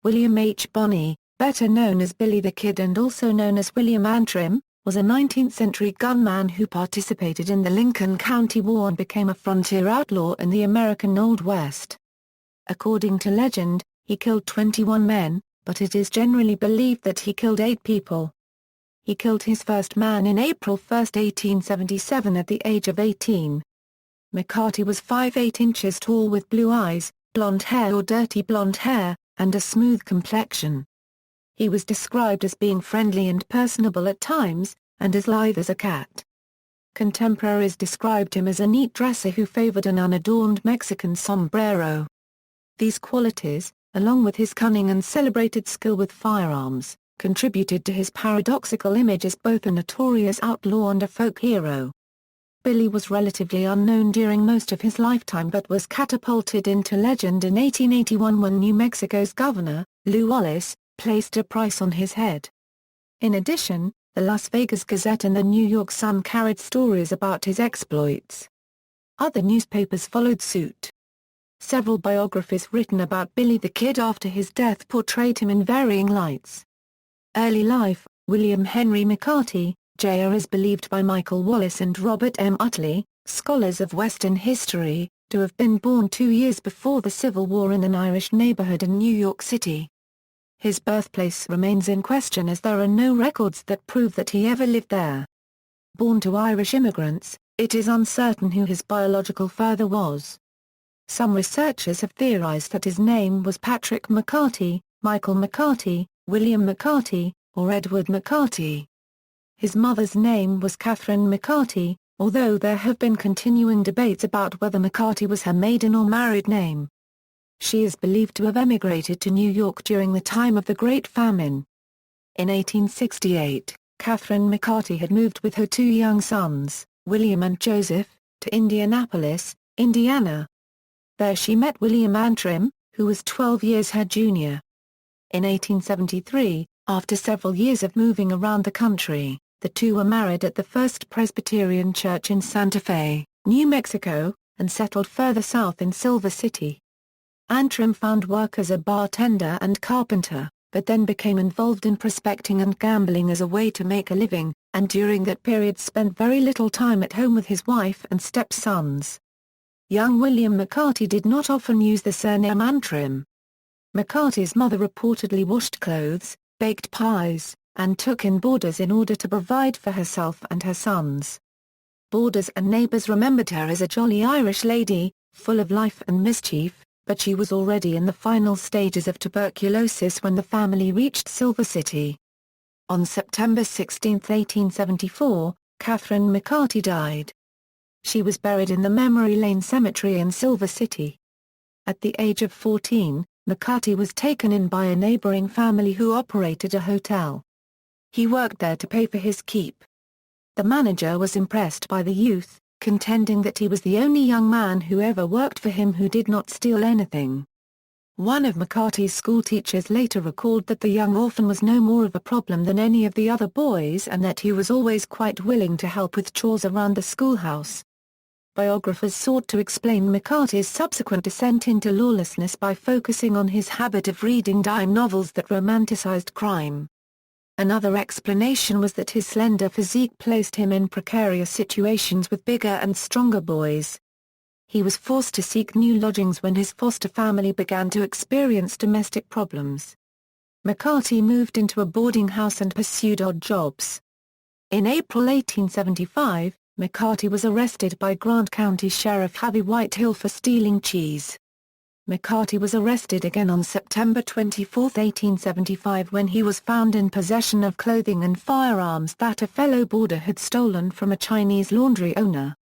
William H. Bonney, better known as Billy the Kid and also known as William Antrim, was a 19th-century gunman who participated in the Lincoln County War and became a frontier outlaw in the American Old West. According to legend, he killed 21 men, but it is generally believed that he killed 8 people. He killed his first man in April 1, 1877 at the age of 18. McCarty was 5'8" inches tall with blue eyes, blonde hair or dirty blonde hair, and a smooth complexion. He was described as being friendly and personable at times, and as lithe as a cat. Contemporaries described him as a neat dresser who favored an unadorned Mexican sombrero. These qualities, along with his cunning and celebrated skill with firearms, contributed to his paradoxical image as both a notorious outlaw and a folk hero. Billy was relatively unknown during most of his lifetime but was catapulted into legend in 1881 when New Mexico's governor, Lew Wallace, placed a price on his head. In addition, the Las Vegas Gazette and the New York Sun carried stories about his exploits. Other newspapers followed suit. Several biographies written about Billy the Kid after his death portrayed him in varying lights. Early life: William Henry McCarty, Jr. is believed by Michael Wallace and Robert M. Utley, scholars of Western history, to have been born 2 years before the Civil War in an Irish neighborhood in New York City. His birthplace remains in question as there are no records that prove that he ever lived there. Born to Irish immigrants, it is uncertain who his biological father was. Some researchers have theorized that his name was Patrick McCarty, Michael McCarty, William McCarty, or Edward McCarty. His mother's name was Catherine McCarty, although there have been continuing debates about whether McCarty was her maiden or married name. She is believed to have emigrated to New York during the time of the Great Famine. In 1868, Catherine McCarty had moved with her 2 young sons, William and Joseph, to Indianapolis, Indiana. There she met William Antrim, who was 12 years her junior. In 1873, after several years of moving around the country, the two were married at the First Presbyterian Church in Santa Fe, New Mexico, and settled further south in Silver City. Antrim found work as a bartender and carpenter, but then became involved in prospecting and gambling as a way to make a living, and during that period spent very little time at home with his wife and stepsons. Young William McCarty did not often use the surname Antrim. McCarty's mother reportedly washed clothes, baked pies, and took in boarders in order to provide for herself and her sons. Boarders and neighbors remembered her as a jolly Irish lady, full of life and mischief, but she was already in the final stages of tuberculosis when the family reached Silver City. On September 16, 1874, Catherine McCarty died. She was buried in the Memory Lane Cemetery in Silver City. At the age of 14, McCarty was taken in by a neighboring family who operated a hotel. He worked there to pay for his keep. The manager was impressed by the youth, contending that he was the only young man who ever worked for him who did not steal anything. One of McCarty's schoolteachers later recalled that the young orphan was no more of a problem than any of the other boys and that he was always quite willing to help with chores around the schoolhouse. Biographers sought to explain McCarty's subsequent descent into lawlessness by focusing on his habit of reading dime novels that romanticized crime. Another explanation was that his slender physique placed him in precarious situations with bigger and stronger boys. He was forced to seek new lodgings when his foster family began to experience domestic problems. McCarty moved into a boarding house and pursued odd jobs. In April 1875, McCarty was arrested by Grant County Sheriff Harvey Whitehill for stealing cheese. McCarty was arrested again on September 24, 1875 when he was found in possession of clothing and firearms that a fellow boarder had stolen from a Chinese laundry owner.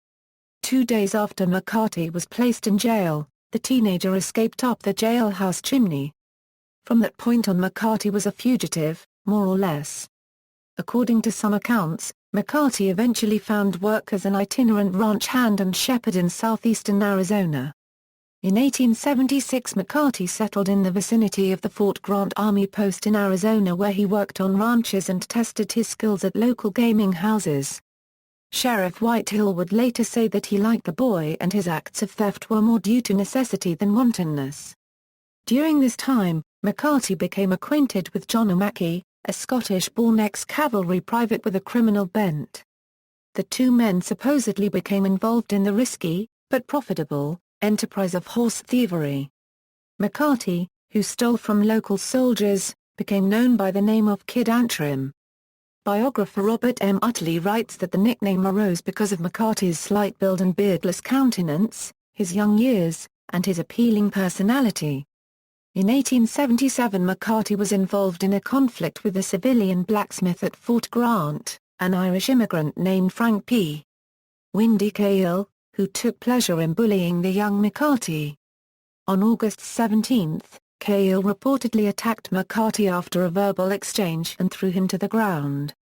2 days after McCarty was placed in jail, the teenager escaped up the jailhouse chimney. From that point on McCarty was a fugitive, more or less. According to some accounts, McCarty eventually found work as an itinerant ranch hand and shepherd in southeastern Arizona. In 1876 McCarty settled in the vicinity of the Fort Grant Army Post in Arizona where he worked on ranches and tested his skills at local gaming houses. Sheriff Whitehill would later say that he liked the boy and his acts of theft were more due to necessity than wantonness. During this time, McCarty became acquainted with John O'Mackie, a Scottish-born ex-cavalry private with a criminal bent. The two men supposedly became involved in the risky, but profitable, enterprise of horse thievery. McCarty, who stole from local soldiers, became known by the name of Kid Antrim. Biographer Robert M. Utley writes that the nickname arose because of McCarty's slight build and beardless countenance, his young years, and his appealing personality. In 1877 McCarty was involved in a conflict with a civilian blacksmith at Fort Grant, an Irish immigrant named Frank P. Windy Cahill, who took pleasure in bullying the young McCarty. On August 17, Cahill reportedly attacked McCarty after a verbal exchange and threw him to the ground.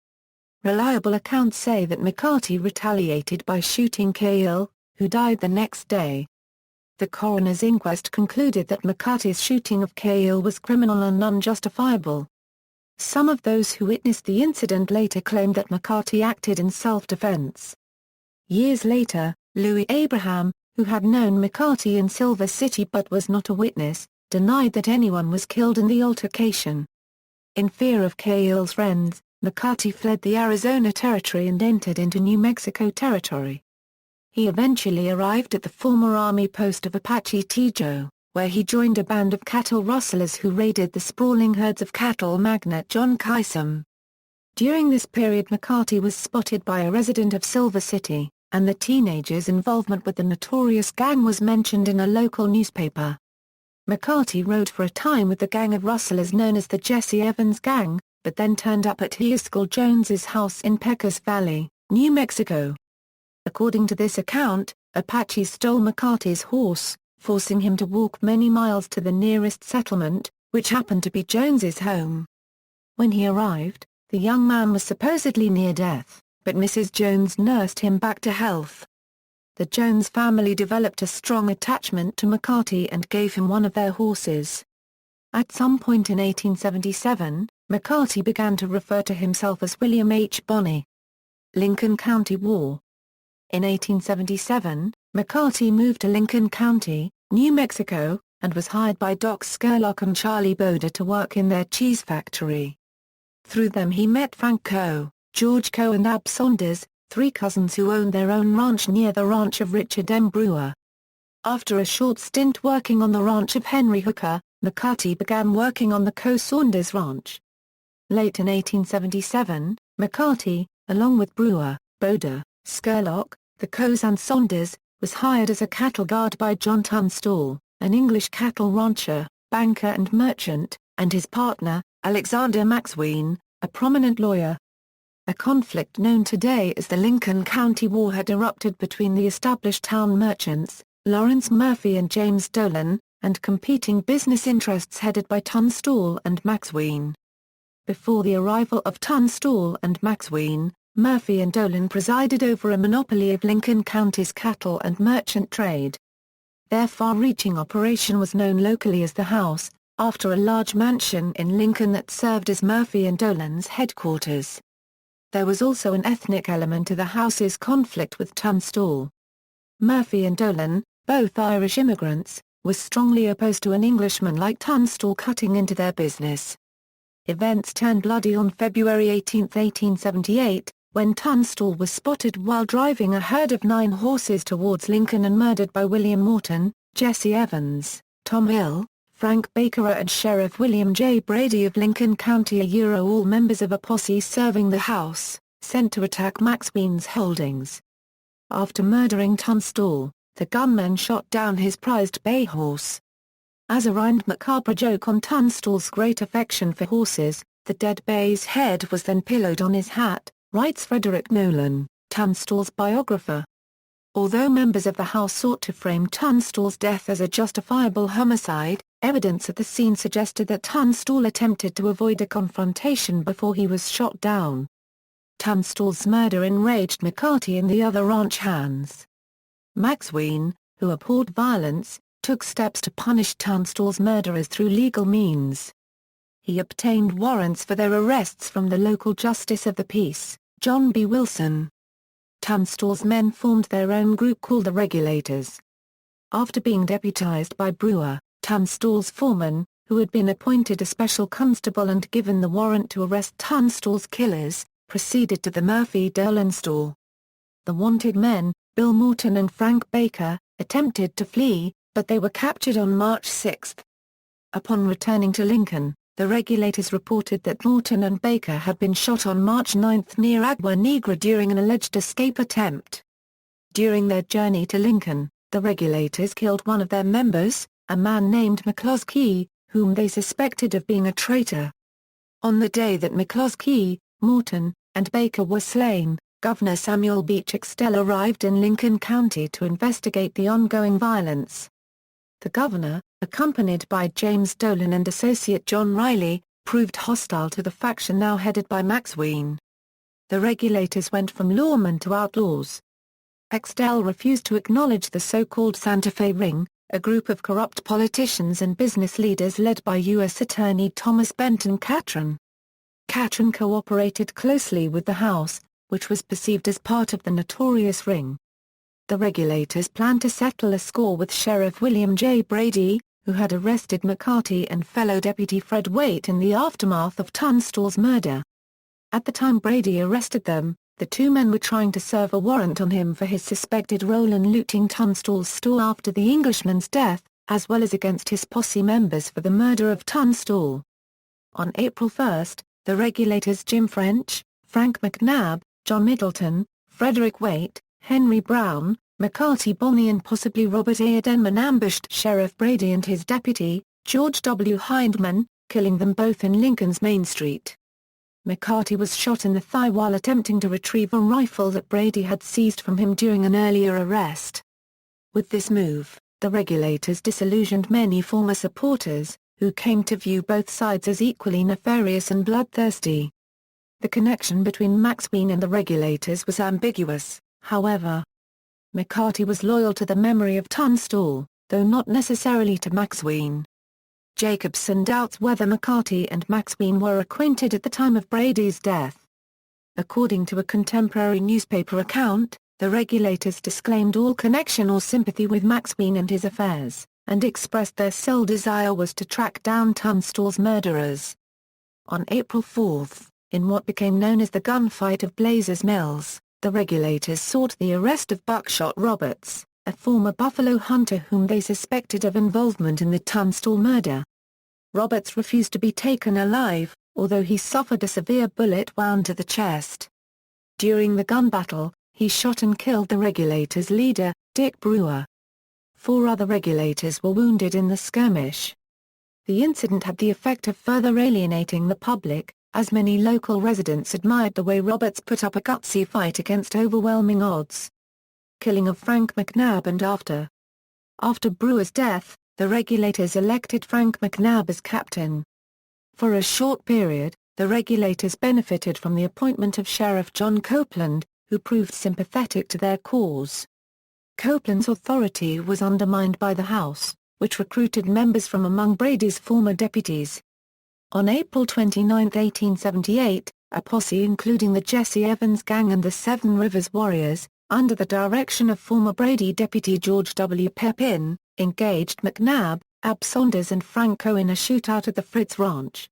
Reliable accounts say that McCarty retaliated by shooting Cahill, who died the next day. The coroner's inquest concluded that McCarty's shooting of Cahill was criminal and unjustifiable. Some of those who witnessed the incident later claimed that McCarty acted in self-defense. Years later, Louis Abraham, who had known McCarty in Silver City but was not a witness, denied that anyone was killed in the altercation. In fear of Cahill's friends, McCarty fled the Arizona Territory and entered into New Mexico Territory. He eventually arrived at the former Army post of Apache Tejo, where he joined a band of cattle rustlers who raided the sprawling herds of cattle magnate John Kysom. During this period McCarty was spotted by a resident of Silver City, and the teenager's involvement with the Notorious gang was mentioned in a local newspaper. McCarty rode for a time with the gang of rustlers known as the Jesse Evans Gang, but then turned up at Huescal Jones's house in Pecos Valley, New Mexico. According to this account, Apaches stole McCarty's horse, forcing him to walk many miles to the nearest settlement, which happened to be Jones's home. When he arrived, the young man was supposedly near death, but Mrs. Jones nursed him back to health. The Jones family developed a strong attachment to McCarty and gave him one of their horses. At some point in 1877, McCarty began to refer to himself as William H. Bonney. Lincoln County War. In 1877, McCarty moved to Lincoln County, New Mexico, and was hired by Doc Scurlock and Charlie Boda to work in their cheese factory. Through them he met Frank Coe, George Coe and Ab Saunders, three cousins who owned their own ranch near the ranch of Richard M. Brewer. After a short stint working on the ranch of Henry Hooker, McCarty began working on the Coe-Saunders ranch. Late in 1877, McCarty, along with Brewer, Boda, Scurlock, the Coes and Saunders, was hired as a cattle guard by John Tunstall, an English cattle rancher, banker and merchant, and his partner, Alexander Maxween, a prominent lawyer. A conflict known today as the Lincoln County War had erupted between the established town merchants, Lawrence Murphy and James Dolan, and competing business interests headed by Tunstall and Maxween. Before the arrival of Tunstall and Maxween, Murphy and Dolan presided over a monopoly of Lincoln County's cattle and merchant trade. Their far-reaching operation was known locally as the House, after a large mansion in Lincoln that served as Murphy and Dolan's headquarters. There was also an ethnic element to the House's conflict with Tunstall. Murphy and Dolan, both Irish immigrants, were strongly opposed to an Englishman like Tunstall cutting into their business. Events turned bloody on February 18, 1878, when Tunstall was spotted while driving a herd of 9 horses towards Lincoln and murdered by William Morton, Jesse Evans, Tom Hill, Frank Baker and Sheriff William J. Brady of Lincoln County, all members of a posse serving the House, sent to attack Maxween's holdings. After murdering Tunstall, the gunmen shot down his prized bay horse. As a rhymed macabre joke on Tunstall's great affection for horses, the dead bay's head was then pillowed on his hat, writes Frederick Nolan, Tunstall's biographer. Although members of the House sought to frame Tunstall's death as a justifiable homicide, evidence at the scene suggested that Tunstall attempted to avoid a confrontation before he was shot down. Tunstall's murder enraged McCarty and the other ranch hands. Maxween, who abhorred violence, took steps to punish Tunstall's murderers through legal means. He obtained warrants for their arrests from the local justice of the peace, John B. Wilson. Tunstall's men formed their own group called the Regulators. After being deputized by Brewer, Tunstall's foreman, who had been appointed a special constable and given the warrant to arrest Tunstall's killers, proceeded to the Murphy Dolan store. The wanted men, Bill Morton and Frank Baker, attempted to flee, but they were captured on March 6. Upon returning to Lincoln, the regulators reported that Morton and Baker had been shot on March 9 near Agua Negra during an alleged escape attempt. During their journey to Lincoln, the regulators killed one of their members, a man named McCloskey, whom they suspected of being a traitor. On the day that McCloskey, Morton, and Baker were slain, Governor Samuel Beach Axtell arrived in Lincoln County to investigate the ongoing violence. The governor, accompanied by James Dolan and associate John Riley, proved hostile to the faction now headed by Maxween. The regulators went from lawmen to outlaws. Axtell refused to acknowledge the so-called Santa Fe Ring, a group of corrupt politicians and business leaders led by U.S. Attorney Thomas Benton Catron. Catron cooperated closely with the House, which was perceived as part of the Notorious Ring. The regulators planned to settle a score with Sheriff William J. Brady, who had arrested McCarty and fellow Deputy Fred Waite in the aftermath of Tunstall's murder. At the time Brady arrested them, the two men were trying to serve a warrant on him for his suspected role in looting Tunstall's store after the Englishman's death, as well as against his posse members for the murder of Tunstall. On April 1, the regulators Jim French, Frank McNabb, John Middleton, Frederick Waite, Henry Brown, McCarty Bonney and possibly Robert A. Denman ambushed Sheriff Brady and his deputy, George W. Hindman, killing them both in Lincoln's Main Street. McCarty was shot in the thigh while attempting to retrieve a rifle that Brady had seized from him during an earlier arrest. With this move, the regulators disillusioned many former supporters, who came to view both sides as equally nefarious and bloodthirsty. The connection between Maxween and the regulators was ambiguous, however. McCarty was loyal to the memory of Tunstall, though not necessarily to Maxween. Jacobson doubts whether McCarty and Maxween were acquainted at the time of Brady's death. According to a contemporary newspaper account, the regulators disclaimed all connection or sympathy with Maxween and his affairs, and expressed their sole desire was to track down Tunstall's murderers. On April 4, in what became known as the gunfight of Blazers Mills, the regulators sought the arrest of Buckshot Roberts, a former buffalo hunter whom they suspected of involvement in the Tunstall murder. Roberts refused to be taken alive, although he suffered a severe bullet wound to the chest. During the gun battle, he shot and killed the regulators' leader, Dick Brewer. 4 other regulators were wounded in the skirmish. The incident had the effect of further alienating the public, as many local residents admired the way Roberts put up a gutsy fight against overwhelming odds. Killing of Frank McNabb and After Brewer's death, the regulators elected Frank McNabb as captain. For a short period, the regulators benefited from the appointment of Sheriff John Copeland, who proved sympathetic to their cause. Copeland's authority was undermined by the House, which recruited members from among Brady's former deputies. On April 29, 1878, a posse including the Jesse Evans Gang and the Seven Rivers Warriors, under the direction of former Brady deputy George W. Pepin, engaged McNabb, Ab Saunders and Frank Coe in a shootout at the Fritz Ranch.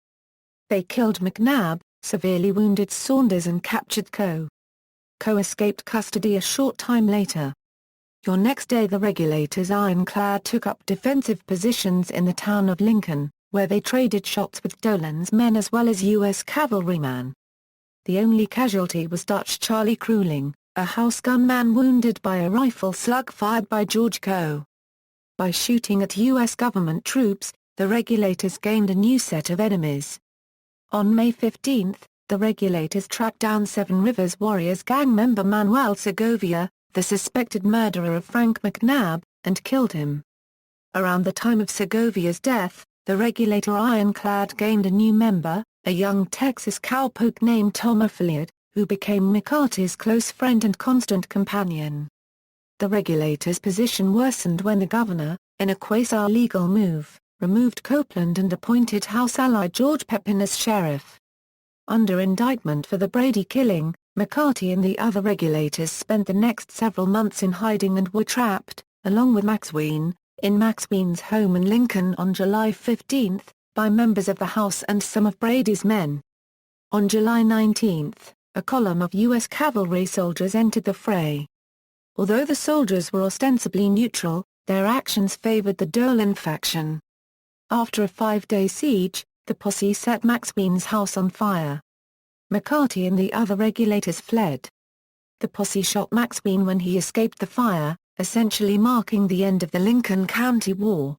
They killed McNabb, severely wounded Saunders and captured Coe. Coe escaped custody a short time later. Your next day the regulators ironclad took up defensive positions in the town of Lincoln, where they traded shots with Dolan's men as well as U.S. cavalrymen. The only casualty was Dutch Charlie Kruling, a house gunman wounded by a rifle slug fired by George Coe. By shooting at U.S. government troops, the regulators gained a new set of enemies. On May 15, the regulators tracked down Seven Rivers Warriors gang member Manuel Segovia, the suspected murderer of Frank McNabb, and killed him. Around the time of Segovia's death, the regulator ironclad gained a new member, a young Texas cowpoke named Tom Affiliate, who became McCarty's close friend and constant companion. The regulator's position worsened when the governor, in a quasi-legal move, removed Copeland and appointed House ally George Pepin as sheriff. Under indictment for the Brady killing, McCarty and the other regulators spent the next several months in hiding and were trapped, along with Maxween, in Maxween's home in Lincoln on July 15, by members of the House and some of Brady's men. On July 19, a column of U.S. cavalry soldiers entered the fray. Although the soldiers were ostensibly neutral, their actions favored the Dolan faction. After a 5-day siege, the posse set McSween's house on fire. McCarty and the other regulators fled. The posse shot McSween when he escaped the fire, essentially marking the end of the Lincoln County War.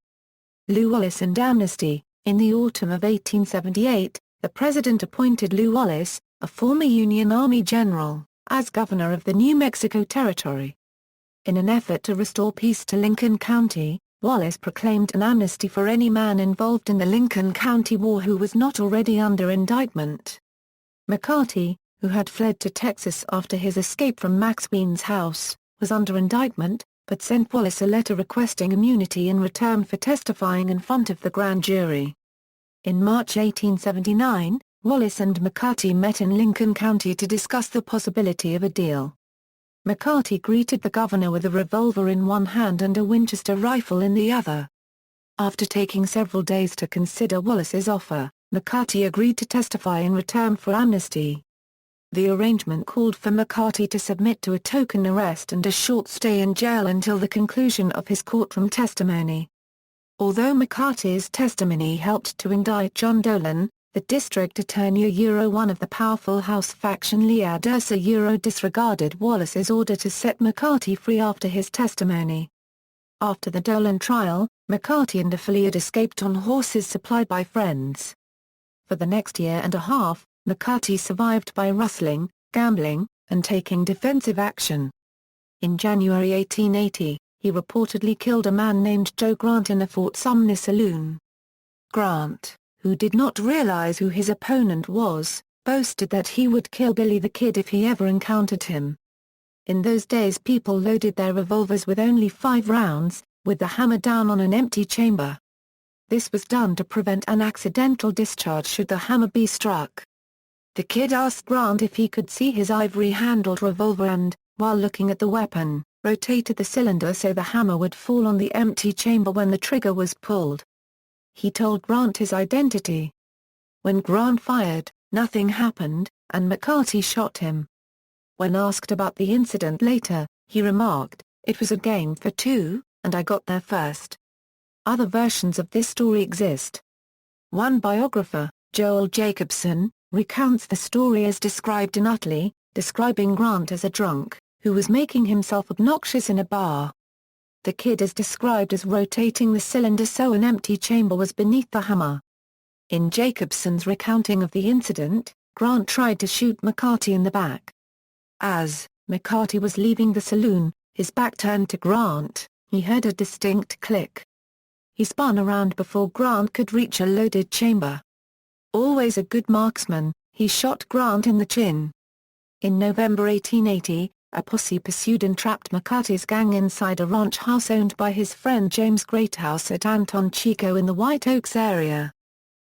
Lew Wallace and Amnesty. In the autumn of 1878, the President appointed Lew Wallace, a former Union Army general, as governor of the New Mexico Territory. In an effort to restore peace to Lincoln County, Wallace proclaimed an amnesty for any man involved in the Lincoln County War who was not already under indictment. McCarty, who had fled to Texas after his escape from McSween's house, was under indictment, but sent Wallace a letter requesting immunity in return for testifying in front of the grand jury. In March 1879, Wallace and McCarty met in Lincoln County to discuss the possibility of a deal. McCarty greeted the governor with a revolver in one hand and a Winchester rifle in the other. After taking several days to consider Wallace's offer, McCarty agreed to testify in return for amnesty. The arrangement called for McCarty to submit to a token arrest and a short stay in jail until the conclusion of his courtroom testimony. Although McCarty's testimony helped to indict John Dolan, the district attorney one of the powerful House faction Leah disregarded Wallace's order to set McCarty free after his testimony. After the Dolan trial, McCarty and a Flead escaped on horses supplied by friends. For the next year and a half, McCarty survived by rustling, gambling, and taking defensive action. In January 1880, he reportedly killed a man named Joe Grant in a Fort Sumner saloon. Grant, who did not realize who his opponent was, boasted that he would kill Billy the Kid if he ever encountered him. In those days people loaded their revolvers with only 5 rounds, with the hammer down on an empty chamber. This was done to prevent an accidental discharge should the hammer be struck. The Kid asked Grant if he could see his ivory-handled revolver and, while looking at the weapon, rotated the cylinder so the hammer would fall on the empty chamber when the trigger was pulled. He told Grant his identity. When Grant fired, nothing happened, and McCarty shot him. When asked about the incident later, he remarked, "It was a game for two, and I got there first." Other versions of this story exist. One biographer, Joel Jacobson, recounts the story as described in Utley, describing Grant as a drunk, who was making himself obnoxious in a bar. The Kid is described as rotating the cylinder so an empty chamber was beneath the hammer. In Jacobson's recounting of the incident, Grant tried to shoot McCarty in the back. As McCarty was leaving the saloon, his back turned to Grant, he heard a distinct click. He spun around before Grant could reach a loaded chamber. Always a good marksman, he shot Grant in the chin. In November 1880, a posse pursued and trapped McCarty's gang inside a ranch house owned by his friend James Greathouse at Anton Chico in the White Oaks area.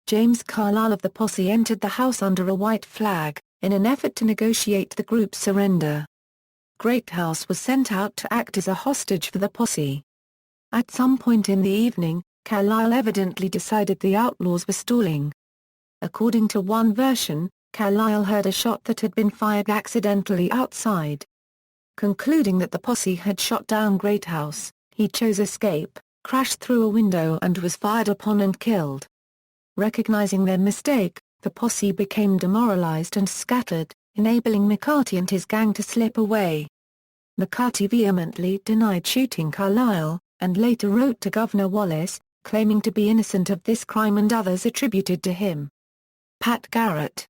James Carlisle of the posse entered the house under a white flag, in an effort to negotiate the group's surrender. Greathouse was sent out to act as a hostage for the posse. At some point in the evening, Carlisle evidently decided the outlaws were stalling. According to one version, Carlisle heard a shot that had been fired accidentally outside. Concluding that the posse had shot down Greathouse, he chose escape, crashed through a window and was fired upon and killed. Recognizing their mistake, the posse became demoralized and scattered, enabling McCarty and his gang to slip away. McCarty vehemently denied shooting Carlisle, and later wrote to Governor Wallace, claiming to be innocent of this crime and others attributed to him. Pat Garrett.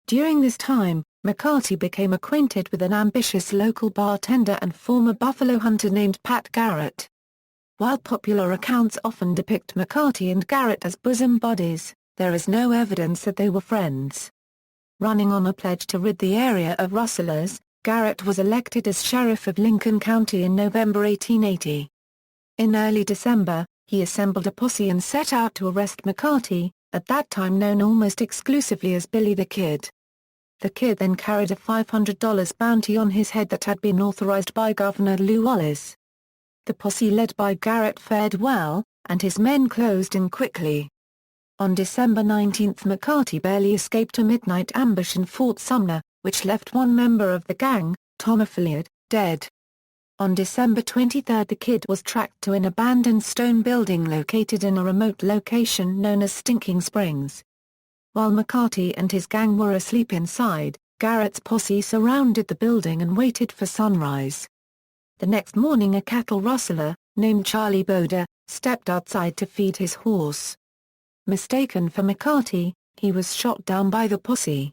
During this time, McCarty became acquainted with an ambitious local bartender and former buffalo hunter named Pat Garrett. While popular accounts often depict McCarty and Garrett as bosom buddies, there is no evidence that they were friends. Running on a pledge to rid the area of rustlers, Garrett was elected as sheriff of Lincoln County in November 1880. In early December, he assembled a posse and set out to arrest McCarty, at that time known almost exclusively as Billy the Kid. The Kid then carried a $500 bounty on his head that had been authorized by Governor Lew Wallace. The posse led by Garrett fared well, and his men closed in quickly. On December 19 McCarty barely escaped a midnight ambush in Fort Sumner, which left one member of the gang, Tom Affiliate, dead. On December 23 the Kid was tracked to an abandoned stone building located in a remote location known as Stinking Springs. While McCarty and his gang were asleep inside, Garrett's posse surrounded the building and waited for sunrise. The next morning a cattle rustler, named Charlie Boda, stepped outside to feed his horse. Mistaken for McCarty, he was shot down by the posse.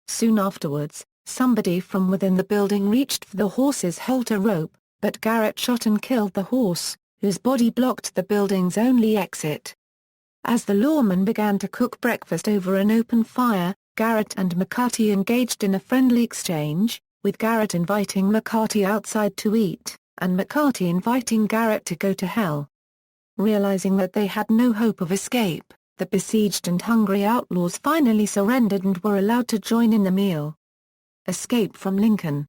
Soon afterwards, somebody from within the building reached for the horse's halter rope, but Garrett shot and killed the horse, whose body blocked the building's only exit. As the lawman began to cook breakfast over an open fire, Garrett and McCarty engaged in a friendly exchange, with Garrett inviting McCarty outside to eat, and McCarty inviting Garrett to go to hell. Realizing that they had no hope of escape, the besieged and hungry outlaws finally surrendered and were allowed to join in the meal. Escape from Lincoln.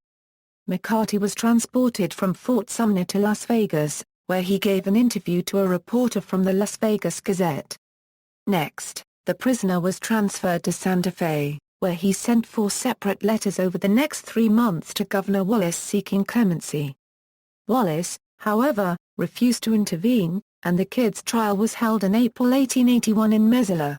McCarty was transported from Fort Sumner to Las Vegas, where he gave an interview to a reporter from the Las Vegas Gazette. Next, the prisoner was transferred to Santa Fe, where he sent 4 separate letters over the next 3 months to Governor Wallace seeking clemency. Wallace, however, refused to intervene, and the Kid's trial was held in April 1881 in Missoula.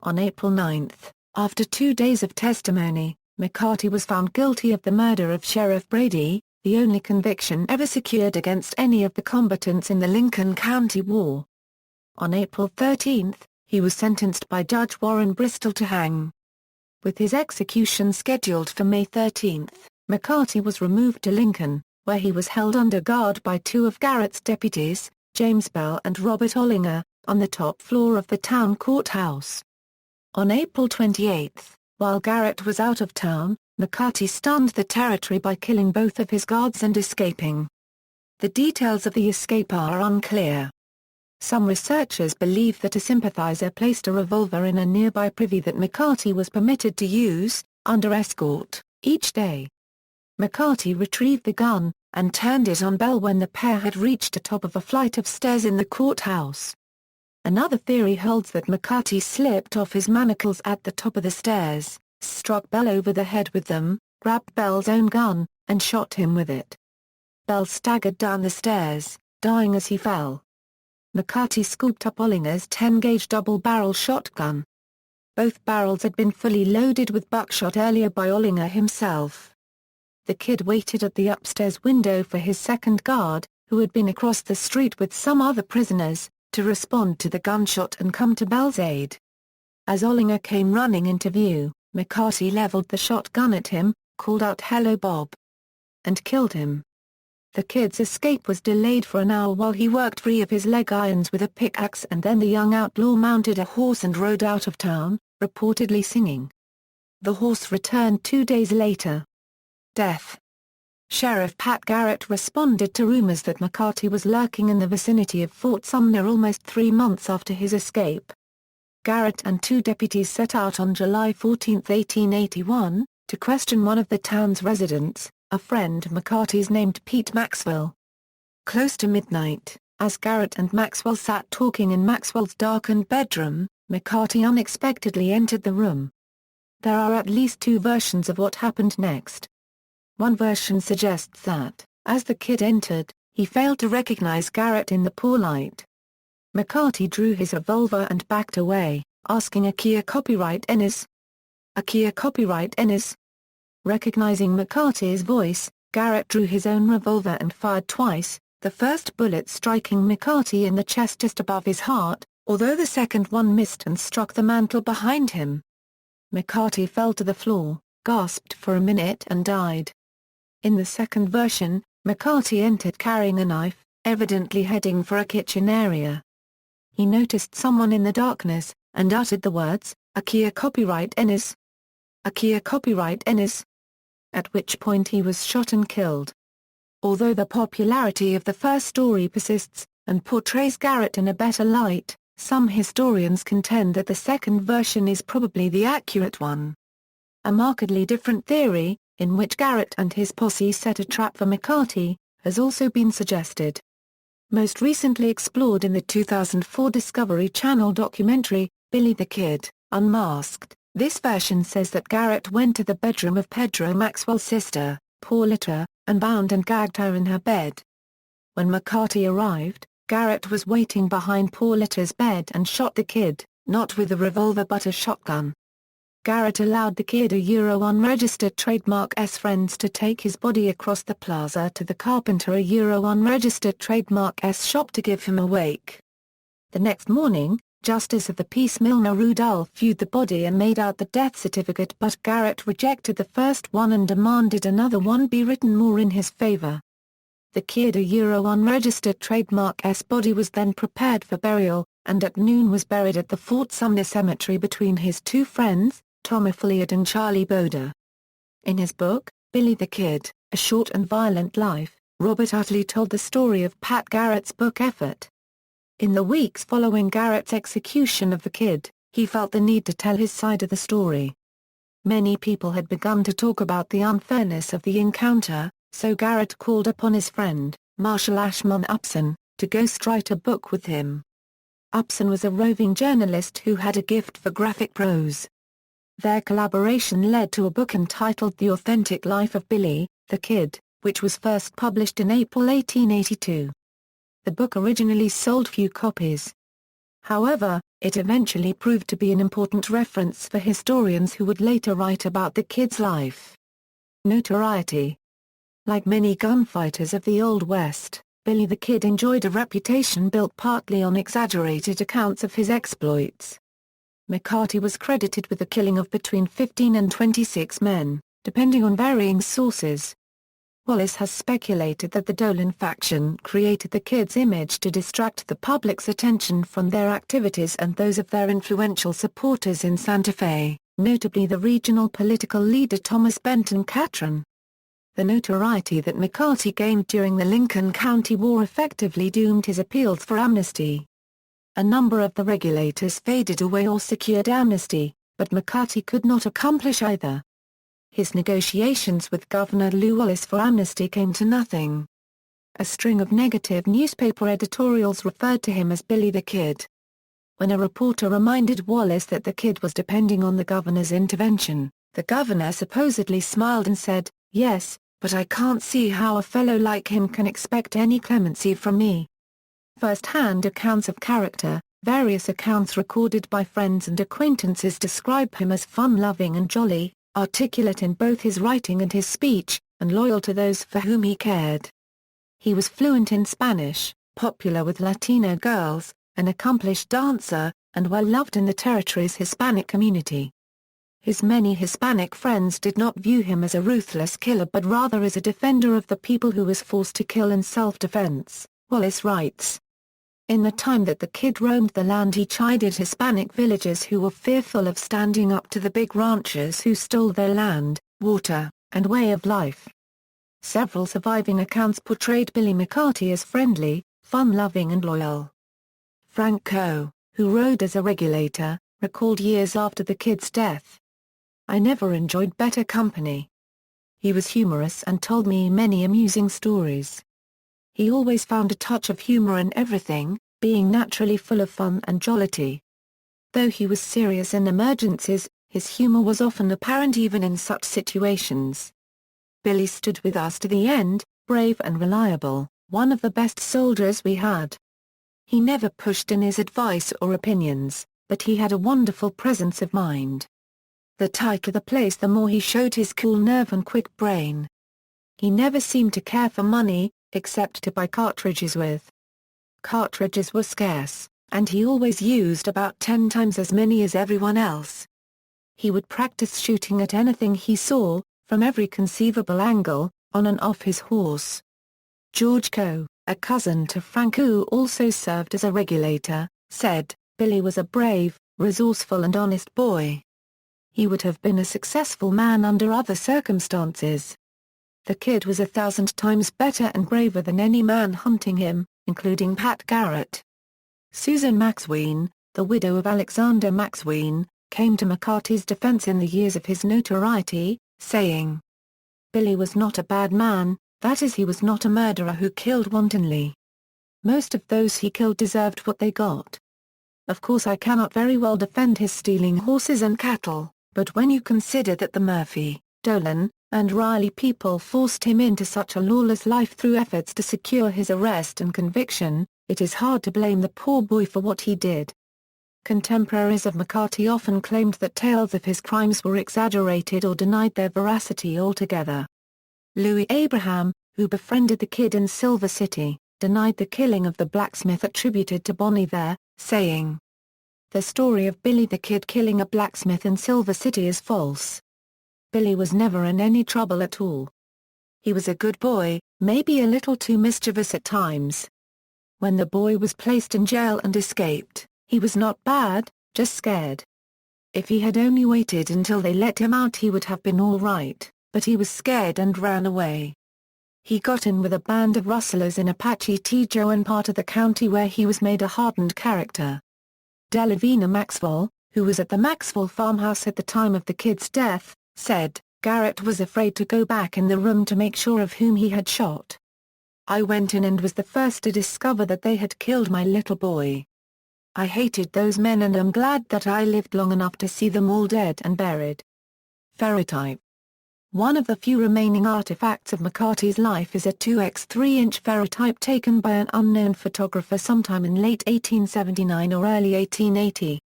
On April 9, after 2 days of testimony, McCarty was found guilty of the murder of Sheriff Brady, the only conviction ever secured against any of the combatants in the Lincoln County War. On April 13, he was sentenced by Judge Warren Bristol to hang. With his execution scheduled for May 13, McCarty was removed to Lincoln, where he was held under guard by 2 of Garrett's deputies, James Bell and Robert Ollinger, on the top floor of the town courthouse. On April 28, while Garrett was out of town, McCarty stunned the territory by killing both of his guards and escaping. The details of the escape are unclear. Some researchers believe that a sympathizer placed a revolver in a nearby privy that McCarty was permitted to use, under escort, each day. McCarty retrieved the gun, and turned it on Bell when the pair had reached the top of a flight of stairs in the courthouse. Another theory holds that McCarty slipped off his manacles at the top of the stairs, struck Bell over the head with them, grabbed Bell's own gun, and shot him with it. Bell staggered down the stairs, dying as he fell. McCarty scooped up Ollinger's 10-gauge double-barrel shotgun. Both barrels had been fully loaded with buckshot earlier by Ollinger himself. The Kid waited at the upstairs window for his second guard, who had been across the street with some other prisoners, to respond to the gunshot and come to Bell's aid. As Ollinger came running into view, McCarty leveled the shotgun at him, called out "Hello Bob," and killed him. The Kid's escape was delayed for an hour while he worked free of his leg irons with a pickaxe, and then the young outlaw mounted a horse and rode out of town, reportedly singing. The horse returned 2 days later. Death. Sheriff Pat Garrett responded to rumors that McCarty was lurking in the vicinity of Fort Sumner almost 3 months after his escape. Garrett and 2 deputies set out on July 14, 1881, to question one of the town's residents, a friend of McCarty's named Pete Maxwell. Close to midnight, as Garrett and Maxwell sat talking in Maxwell's darkened bedroom, McCarty unexpectedly entered the room. There are at least 2 versions of what happened next. One version suggests that, as the Kid entered, he failed to recognize Garrett in the poor light. McCarty drew his revolver and backed away, asking Akia copyright Ennis. Akia copyright Ennis. Recognizing McCarty's voice, Garrett drew his own revolver and fired twice, the first bullet striking McCarty in the chest just above his heart, although the second one missed and struck the mantel behind him. McCarty fell to the floor, gasped for a minute and died. In the second version, McCarty entered carrying a knife, evidently heading for a kitchen area. He noticed someone in the darkness, and uttered the words, "Akia copyright Ennis. Akia copyright Ennis," at which point he was shot and killed. Although the popularity of the first story persists, and portrays Garrett in a better light, some historians contend that the second version is probably the accurate one. A markedly different theory, in which Garrett and his posse set a trap for McCarty, has also been suggested. Most recently explored in the 2004 Discovery Channel documentary, Billy the Kid, Unmasked. This version says that Garrett went to the bedroom of Pedro Maxwell's sister, Pauletta, and bound and gagged her in her bed. When McCarty arrived, Garrett was waiting behind Pauletta's bed and shot the Kid, not with a revolver but a shotgun. Garrett allowed the Kid a unregistered trademark S friends to take his body across the plaza to the Carpenter a unregistered trademark S shop to give him a wake. The next morning, Justice of the Peace Milner Rudolph viewed the body and made out the death certificate, but Garrett rejected the first one and demanded another one be written more in his favor. The Kid a unregistered trademark S body was then prepared for burial, and at noon was buried at the Fort Sumner Cemetery between his two friends, Tom Folliard and Charlie Boda. In his book, Billy the Kid, A Short and Violent Life, Robert Utley told the story of Pat Garrett's book effort. In the weeks following Garrett's execution of the Kid, he felt the need to tell his side of the story. Many people had begun to talk about the unfairness of the encounter, so Garrett called upon his friend, Marshall Ashman Upson, to ghostwrite a book with him. Upson was a roving journalist who had a gift for graphic prose. Their collaboration led to a book entitled The Authentic Life of Billy, the Kid, which was first published in April 1882. The book originally sold few copies. However, it eventually proved to be an important reference for historians who would later write about the Kid's life. Notoriety. Like many gunfighters of the Old West, Billy the Kid enjoyed a reputation built partly on exaggerated accounts of his exploits. McCarty was credited with the killing of between 15 and 26 men, depending on varying sources. Wallace has speculated that the Dolan faction created the Kid's image to distract the public's attention from their activities and those of their influential supporters in Santa Fe, notably the regional political leader Thomas Benton Catron. The notoriety that McCarty gained during the Lincoln County War effectively doomed his appeals for amnesty. A number of the regulators faded away or secured amnesty, but McCarty could not accomplish either. His negotiations with Governor Lew Wallace for amnesty came to nothing. A string of negative newspaper editorials referred to him as Billy the Kid. When a reporter reminded Wallace that the Kid was depending on the governor's intervention, the governor supposedly smiled and said, "Yes, but I can't see how a fellow like him can expect any clemency from me." First-hand accounts of character, various accounts recorded by friends and acquaintances describe him as fun-loving and jolly, articulate in both his writing and his speech, and loyal to those for whom he cared. He was fluent in Spanish, popular with Latino girls, an accomplished dancer, and well-loved in the territory's Hispanic community. His many Hispanic friends did not view him as a ruthless killer but rather as a defender of the people who was forced to kill in self-defense, Wallace writes. In the time that the Kid roamed the land he chided Hispanic villagers who were fearful of standing up to the big ranchers who stole their land, water, and way of life. Several surviving accounts portrayed Billy McCarty as friendly, fun-loving and loyal. Frank Coe, who rode as a regulator, recalled years after the Kid's death. "I never enjoyed better company. He was humorous and told me many amusing stories. He always found a touch of humor in everything, being naturally full of fun and jollity. Though he was serious in emergencies, his humor was often apparent even in such situations. Billy stood with us to the end, brave and reliable, one of the best soldiers we had. He never pushed in his advice or opinions, but he had a wonderful presence of mind. The tighter the place the more he showed his cool nerve and quick brain. He never seemed to care for money, except to buy cartridges with. Cartridges were scarce, and he always used about 10 times as many as everyone else. He would practice shooting at anything he saw, from every conceivable angle, on and off his horse." George Coe, a cousin to Frank who also served as a regulator, said, "Billy was a brave, resourceful and honest boy. He would have been a successful man under other circumstances. The Kid was 1,000 times better and braver than any man hunting him, including Pat Garrett." Susan Maxween, the widow of Alexander Maxween, came to McCarty's defense in the years of his notoriety, saying, "Billy was not a bad man, that is he was not a murderer who killed wantonly. Most of those he killed deserved what they got. Of course I cannot very well defend his stealing horses and cattle, but when you consider that the Murphy, Dolan, and Riley people forced him into such a lawless life through efforts to secure his arrest and conviction, it is hard to blame the poor boy for what he did. Contemporaries of McCarty often claimed that tales of his crimes were exaggerated or denied their veracity altogether. Louis Abraham, who befriended the Kid in Silver City, denied the killing of the blacksmith attributed to Bonney there, saying, "The story of Billy the Kid killing a blacksmith in Silver City is false. Billy was never in any trouble at all. He was a good boy, maybe a little too mischievous at times. When the boy was placed in jail and escaped, he was not bad, just scared. If he had only waited until they let him out he would have been all right, but he was scared and ran away. He got in with a band of rustlers in Apache Tejon part of the county where he was made a hardened character." Delavina Maxwell, who was at the Maxwell farmhouse at the time of the Kid's death, said, "Garrett was afraid to go back in the room to make sure of whom he had shot. I went in and was the first to discover that they had killed my little boy. I hated those men and am glad that I lived long enough to see them all dead and buried." Ferrotype. One of the few remaining artifacts of McCarty's life is a 2x 3-inch ferrotype taken by an unknown photographer sometime in late 1879 or early 1880.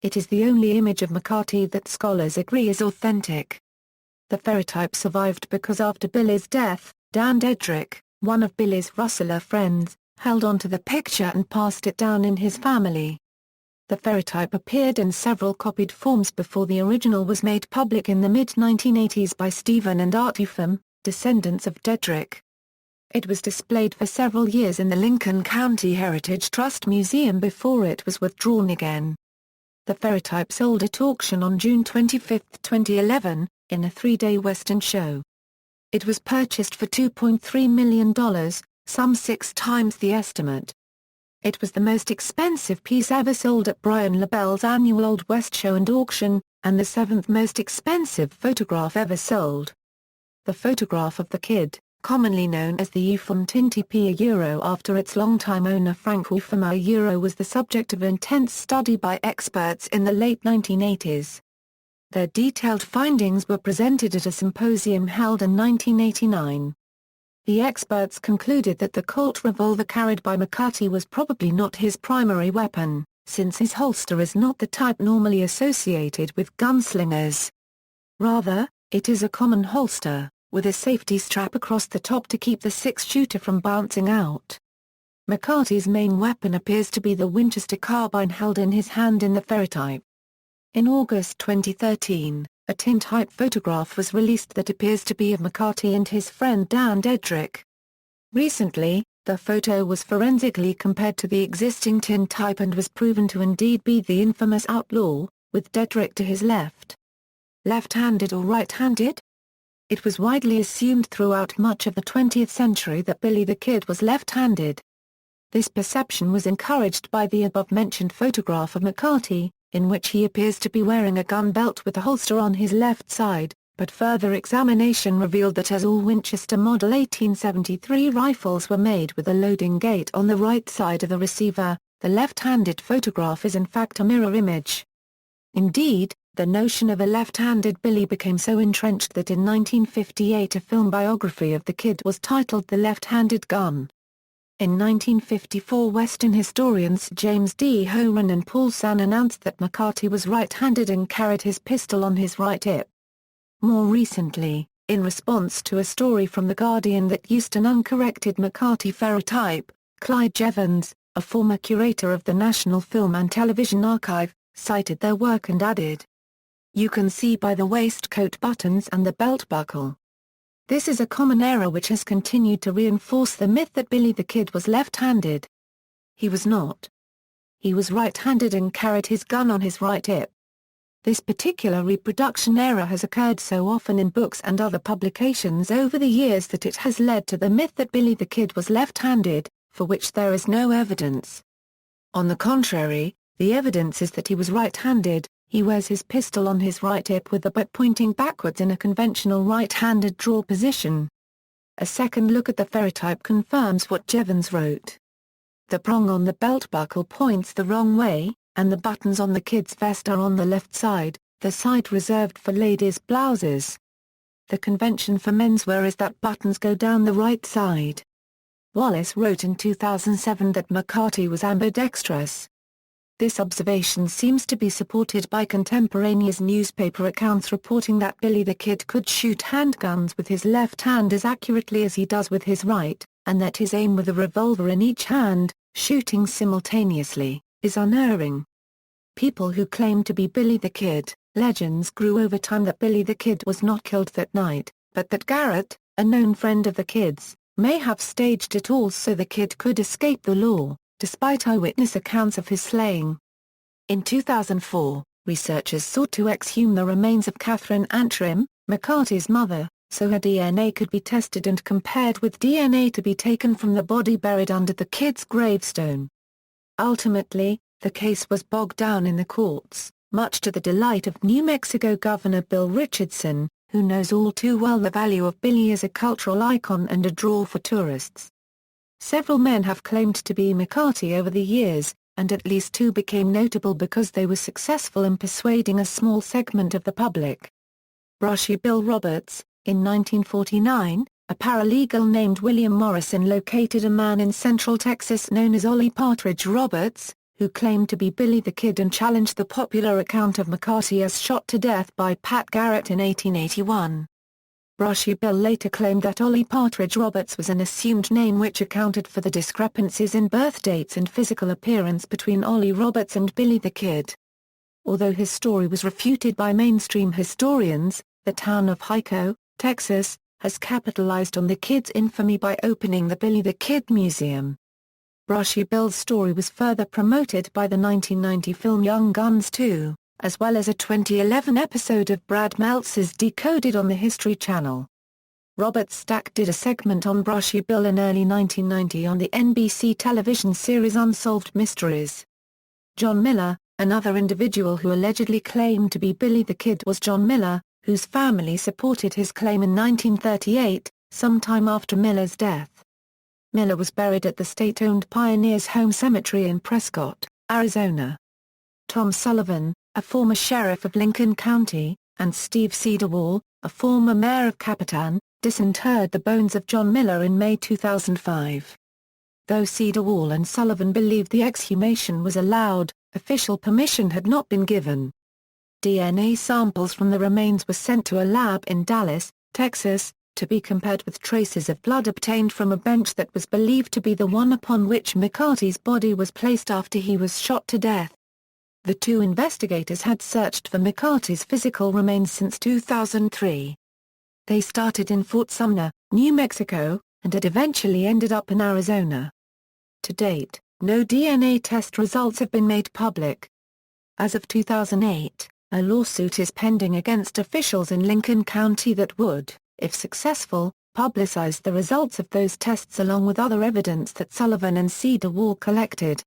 It is the only image of McCarty that scholars agree is authentic. The ferrotype survived because after Billy's death, Dan Dedrick, one of Billy's rustler friends, held on to the picture and passed it down in his family. The ferrotype appeared in several copied forms before the original was made public in the mid-1980s by Stephen and Art Ufam, descendants of Dedrick. It was displayed for several years in the Lincoln County Heritage Trust Museum before it was withdrawn again. The ferrotype sold at auction on June 25, 2011, in a 3-day Western show. It was purchased for $2.3 million, some 6 times the estimate. It was the most expensive piece ever sold at Brian LaBelle's annual Old West Show and auction, and the 7th most expensive photograph ever sold. The photograph of the Kid, commonly known as the Ufam Tintipe Euro after its longtime owner Frank Ufam Euro, was the subject of intense study by experts in the late 1980s. Their detailed findings were presented at a symposium held in 1989. The experts concluded that the Colt revolver carried by McCarty was probably not his primary weapon, since his holster is not the type normally associated with gunslingers. Rather, it is a common holster, with a safety strap across the top to keep the 6-shooter from bouncing out. McCarty's main weapon appears to be the Winchester carbine held in his hand in the ferrotype. In August 2013, a tintype photograph was released that appears to be of McCarty and his friend Dan Dedrick. Recently, the photo was forensically compared to the existing tintype and was proven to indeed be the infamous Outlaw, with Dedrick to his left. Left-handed or right-handed? It was widely assumed throughout much of the 20th century that Billy the Kid was left-handed. This perception was encouraged by the above-mentioned photograph of McCarty, in which he appears to be wearing a gun belt with a holster on his left side, but further examination revealed that as all Winchester Model 1873 rifles were made with a loading gate on the right side of the receiver, the left-handed photograph is in fact a mirror image. Indeed, the notion of a left-handed Billy became so entrenched that in 1958 a film biography of the Kid was titled The Left-Handed Gun. In 1954 Western historians James D. Horan and Paul San announced that McCarty was right-handed and carried his pistol on his right hip. More recently, in response to a story from The Guardian that used an uncorrected McCarty ferrotype, Clyde Jevons, a former curator of the National Film and Television Archive, cited their work and added, "You can see by the waistcoat buttons and the belt buckle." This is a common error which has continued to reinforce the myth that Billy the Kid was left-handed. He was not. He was right-handed and carried his gun on his right hip. This particular reproduction error has occurred so often in books and other publications over the years that it has led to the myth that Billy the Kid was left-handed, for which there is no evidence. On the contrary, the evidence is that he was right-handed. He wears his pistol on his right hip with the butt pointing backwards in a conventional right-handed draw position. A second look at the ferrotype confirms what Jevons wrote. The prong on the belt buckle points the wrong way, and the buttons on the kid's vest are on the left side, the side reserved for ladies' blouses. The convention for menswear is that buttons go down the right side. Wallace wrote in 2007 that McCarty was ambidextrous. This observation seems to be supported by contemporaneous newspaper accounts reporting that Billy the Kid could shoot handguns with his left hand as accurately as he does with his right, and that his aim with a revolver in each hand, shooting simultaneously, is unerring. People who claim to be Billy the Kid, legends grew over time that Billy the Kid was not killed that night, but that Garrett, a known friend of the Kid's, may have staged it all so the Kid could escape the law, despite eyewitness accounts of his slaying. In 2004, researchers sought to exhume the remains of Catherine Antrim, McCarty's mother, so her DNA could be tested and compared with DNA to be taken from the body buried under the Kid's gravestone. Ultimately, the case was bogged down in the courts, much to the delight of New Mexico Governor Bill Richardson, who knows all too well the value of Billy as a cultural icon and a draw for tourists. Several men have claimed to be McCarty over the years, and at least two became notable because they were successful in persuading a small segment of the public. Brushy Bill Roberts, in 1949, a paralegal named William Morrison located a man in Central Texas known as Ollie Partridge Roberts, who claimed to be Billy the Kid and challenged the popular account of McCarty as shot to death by Pat Garrett in 1881. Brushy Bill later claimed that Ollie Partridge Roberts was an assumed name which accounted for the discrepancies in birth dates and physical appearance between Ollie Roberts and Billy the Kid. Although his story was refuted by mainstream historians, the town of Hico, Texas, has capitalized on the Kid's infamy by opening the Billy the Kid Museum. Brushy Bill's story was further promoted by the 1990 film Young Guns 2, as well as a 2011 episode of Brad Meltzer's Decoded on the History Channel. Robert Stack did a segment on Brushy Bill in early 1990 on the NBC television series Unsolved Mysteries. John Miller, another individual who allegedly claimed to be Billy the Kid, was John Miller, whose family supported his claim in 1938, sometime after Miller's death. Miller was buried at the state-owned Pioneers Home Cemetery in Prescott, Arizona. Tom Sullivan, a former sheriff of Lincoln County, and Steve Cedarwall, a former mayor of Capitan, disinterred the bones of John Miller in May 2005. Though Cedarwall and Sullivan believed the exhumation was allowed, official permission had not been given. DNA samples from the remains were sent to a lab in Dallas, Texas, to be compared with traces of blood obtained from a bench that was believed to be the one upon which McCarty's body was placed after he was shot to death. The two investigators had searched for McCarty's physical remains since 2003. They started in Fort Sumner, New Mexico, and had eventually ended up in Arizona. To date, no DNA test results have been made public. As of 2008, a lawsuit is pending against officials in Lincoln County that would, if successful, publicize the results of those tests along with other evidence that Sullivan and Cedarwall collected.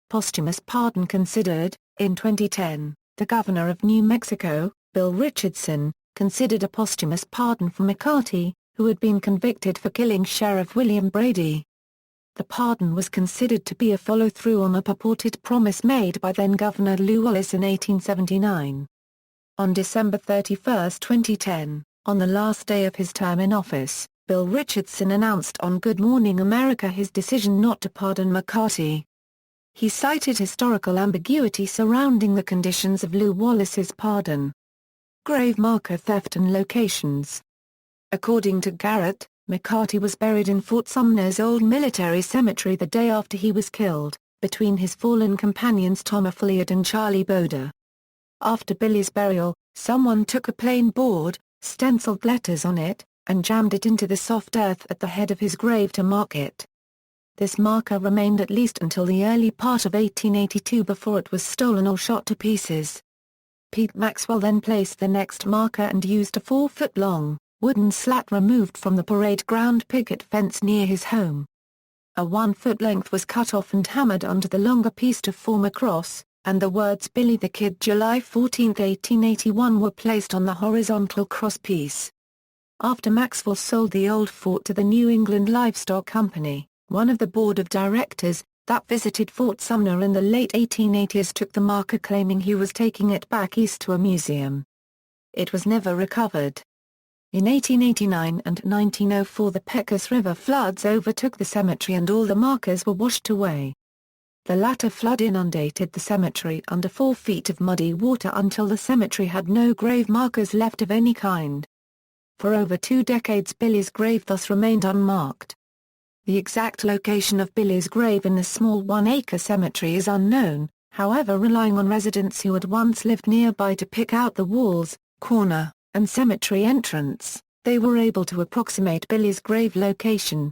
Posthumous pardon considered. In 2010, the governor of New Mexico, Bill Richardson, considered a posthumous pardon for McCarty, who had been convicted for killing Sheriff William Brady. The pardon was considered to be a follow-through on a purported promise made by then-Governor Lew Wallace in 1879. On December 31, 2010, on the last day of his term in office, Bill Richardson announced on Good Morning America his decision not to pardon McCarty. He cited historical ambiguity surrounding the conditions of Lew Wallace's pardon. Grave marker theft and locations. According to Garrett, McCarty was buried in Fort Sumner's old military cemetery the day after he was killed, between his fallen companions Tom Folliard and Charlie Boda. After Billy's burial, someone took a plain board, stenciled letters on it, and jammed it into the soft earth at the head of his grave to mark it. This marker remained at least until the early part of 1882 before it was stolen or shot to pieces. Pete Maxwell then placed the next marker and used a 4-foot-long, wooden slat removed from the parade ground picket fence near his home. A 1-foot length was cut off and hammered onto the longer piece to form a cross, and the words Billy the Kid July 14, 1881 were placed on the horizontal cross piece. After Maxwell sold the old fort to the New England Livestock Company, one of the board of directors, that visited Fort Sumner in the late 1880s took the marker, claiming he was taking it back east to a museum. It was never recovered. In 1889 and 1904 the Pecos River floods overtook the cemetery and all the markers were washed away. The latter flood inundated the cemetery under 4 feet of muddy water until the cemetery had no grave markers left of any kind. For over 2 decades Billy's grave thus remained unmarked. The exact location of Billy's grave in the small 1-acre cemetery is unknown, however, relying on residents who had once lived nearby to pick out the walls, corner, and cemetery entrance, they were able to approximate Billy's grave location.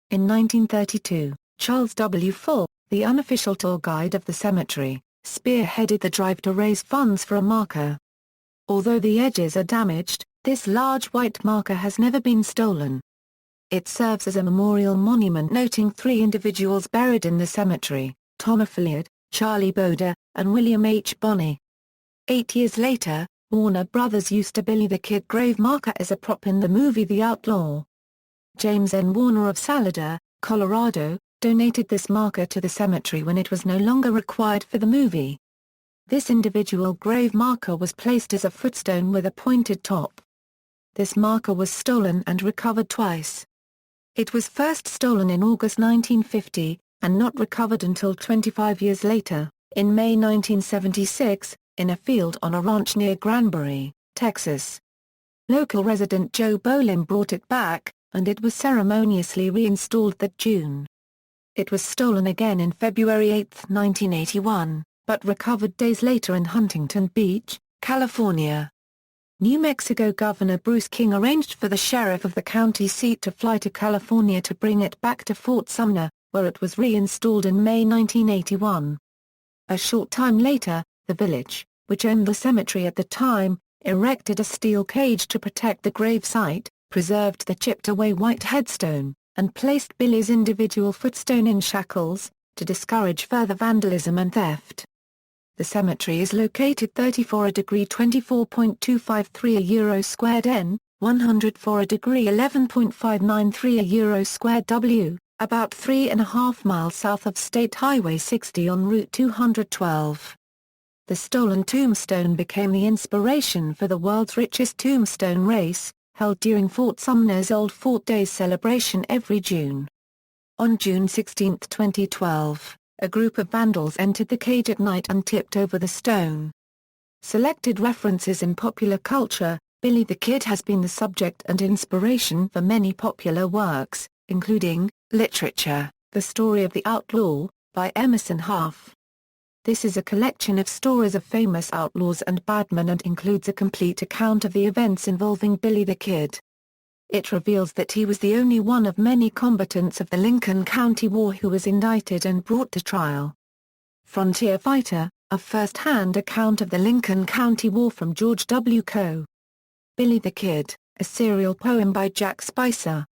In 1932, Charles W. Full, the unofficial tour guide of the cemetery, spearheaded the drive to raise funds for a marker. Although the edges are damaged, this large white marker has never been stolen. It serves as a memorial monument noting 3 individuals buried in the cemetery: Thomas Folliard, Charlie Boda, and William H. Bonney. 8 years later, Warner Brothers used a Billy the Kid grave marker as a prop in the movie The Outlaw. James N. Warner of Salada, Colorado, donated this marker to the cemetery when it was no longer required for the movie. This individual grave marker was placed as a footstone with a pointed top. This marker was stolen and recovered twice. It was first stolen in August 1950, and not recovered until 25 years later, in May 1976, in a field on a ranch near Granbury, Texas. Local resident Joe Bolin brought it back, and it was ceremoniously reinstalled that June. It was stolen again in February 8, 1981, but recovered days later in Huntington Beach, California. New Mexico Governor Bruce King arranged for the sheriff of the county seat to fly to California to bring it back to Fort Sumner, where it was reinstalled in May 1981. A short time later, the village, which owned the cemetery at the time, erected a steel cage to protect the grave site, preserved the chipped-away white headstone, and placed Billy's individual footstone in shackles, to discourage further vandalism and theft. The cemetery is located 34°24.253 Euro squared N, 104°11.593 Euro squared W, about 3.5 miles south of State Highway 60 on Route 212. The stolen tombstone became the inspiration for the world's richest tombstone race, held during Fort Sumner's Old Fort Days celebration every June. On June 16, 2012, a group of vandals entered the cage at night and tipped over the stone. Selected references in popular culture: Billy the Kid has been the subject and inspiration for many popular works, including literature, The Story of the Outlaw, by Emerson Hough. This is a collection of stories of famous outlaws and badmen and includes a complete account of the events involving Billy the Kid. It reveals that he was the only one of many combatants of the Lincoln County War who was indicted and brought to trial. Frontier Fighter, a first-hand account of the Lincoln County War from George W. Coe. Billy the Kid, a serial poem by Jack Spicer.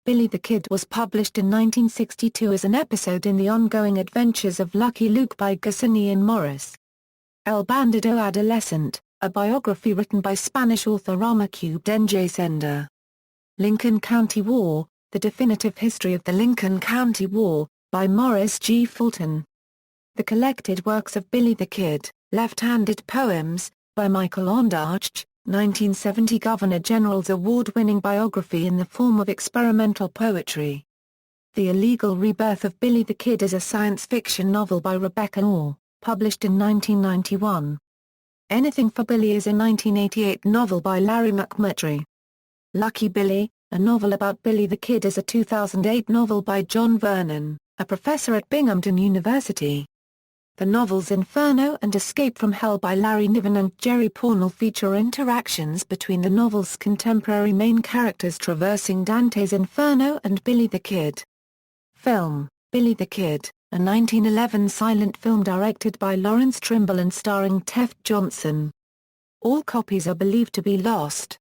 Billy the Kid was published in 1962 as an episode in the ongoing adventures of Lucky Luke by Goscinny and Morris. El Bandido Adolescent, a biography written by Spanish author Ramacube N.J. Sender. Lincoln County War, The Definitive History of the Lincoln County War, by Morris G. Fulton. The Collected Works of Billy the Kid, Left-Handed Poems, by Michael Ondarch, 1970 Governor General's award-winning biography in the form of experimental poetry. The Illegal Rebirth of Billy the Kid is a science fiction novel by Rebecca Orr, published in 1991. Anything for Billy is a 1988 novel by Larry McMurtry. Lucky Billy, a novel about Billy the Kid is a 2008 novel by John Vernon, a professor at Binghamton University. The novels Inferno and Escape from Hell by Larry Niven and Jerry Pournelle feature interactions between the novel's contemporary main characters traversing Dante's Inferno and Billy the Kid. Film, Billy the Kid, a 1911 silent film directed by Lawrence Trimble and starring Teft Johnson. All copies are believed to be lost.